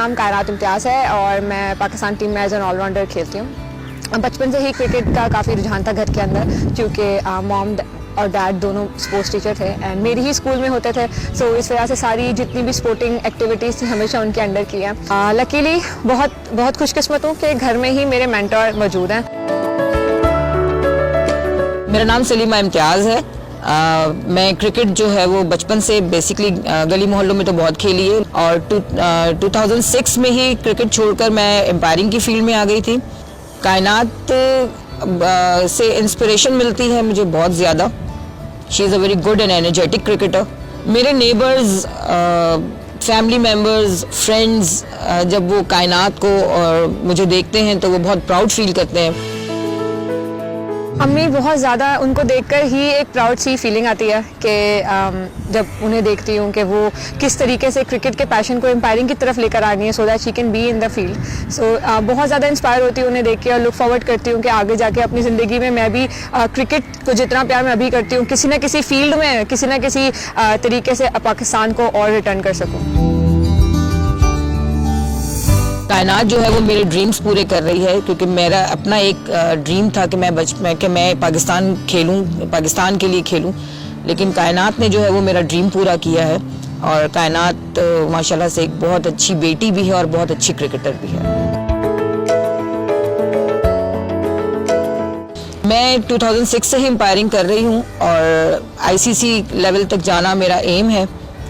नाम कायनात इम्तियाज़ है और मैं पाकिस्तान टीम में एज एन ऑलराउंडर खेलती हूँ। बचपन से ही क्रिकेट का काफ़ी रुझान था घर के अंदर, क्योंकि मॉम और डैड दोनों स्पोर्ट्स टीचर थे एंड मेरे ही स्कूल में होते थे। सो इस वजह से सारी जितनी भी स्पोर्टिंग एक्टिविटीज़ थी हमेशा उनके अंडर की है। लकीली बहुत खुशकिस्मत हूँ कि घर में ही मेरे मेंटर मौजूद हैं। मेरा नाम सलीमा इम्तियाज़ है। मैं क्रिकेट जो है वो बचपन से बेसिकली गली मोहल्लों में तो बहुत खेली है और 2006 में ही क्रिकेट छोड़कर मैं एम्पायरिंग की फील्ड में आ गई थी। कायनात से इंस्पिरेशन मिलती है मुझे बहुत ज़्यादा। She is a very good and energetic cricketer. मेरे नेबर्स, फैमिली मेम्बर्स, फ्रेंड्स जब वो कायनात को और मुझे देखते हैं तो वो बहुत प्राउड फील करते हैं। अम्मी बहुत ज़्यादा, उनको देखकर ही एक प्राउड सी फीलिंग आती है कि जब उन्हें देखती हूँ कि वो किस तरीके से क्रिकेट के पैशन को एम्पायरिंग की तरफ लेकर आ रही है, so that she can be in the field. So बहुत ज़्यादा इंस्पायर होती हूँ उन्हें देख के और लुक फॉरवर्ड करती हूँ कि आगे जाके अपनी ज़िंदगी में मैं भी क्रिकेट को जितना प्यार मैं अभी करती हूँ किसी न किसी फील्ड में किसी न किसी तरीके से पाकिस्तान को और रिटर्न कर सकूँ। कायनात जो है वो मेरे ड्रीम्स पूरे कर रही है, क्योंकि मेरा अपना एक ड्रीम था कि मैं पाकिस्तान खेलूं, पाकिस्तान के लिए खेलूं, लेकिन कायनात ने जो है वो मेरा ड्रीम पूरा किया है। और कायनात माशाल्लाह से एक बहुत अच्छी बेटी भी है और बहुत अच्छी क्रिकेटर भी है। मैं 2006 से ही एम्पायरिंग कर रही हूं और ICC लेवल तक जाना मेरा एम है।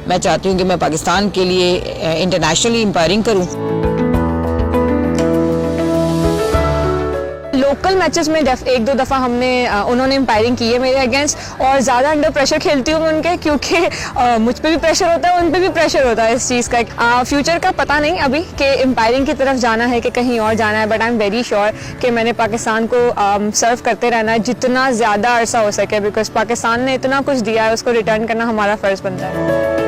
मैं चाहती हूं कि मैं पाकिस्तान के लिए इंटरनेशनली एम्पायरिंग करूं। लोकल मैचेस में एक दो दफ़ा उन्होंने एम्पायरिंग की है मेरे अगेंस्ट और ज़्यादा अंडर प्रेशर खेलती हूँ मैं उनके, क्योंकि मुझ पे भी प्रेशर होता है, उन पे भी प्रेशर होता है इस चीज़ का। फ्यूचर का पता नहीं अभी कि एम्पायरिंग की तरफ जाना है कि कहीं और जाना है, but I am very sure कि मैंने पाकिस्तान को सर्व करते रहना है जितना ज़्यादा अरसा हो सके, बिकॉज पाकिस्तान ने इतना कुछ दिया है, उसको रिटर्न करना हमारा फ़र्ज़ बनता है।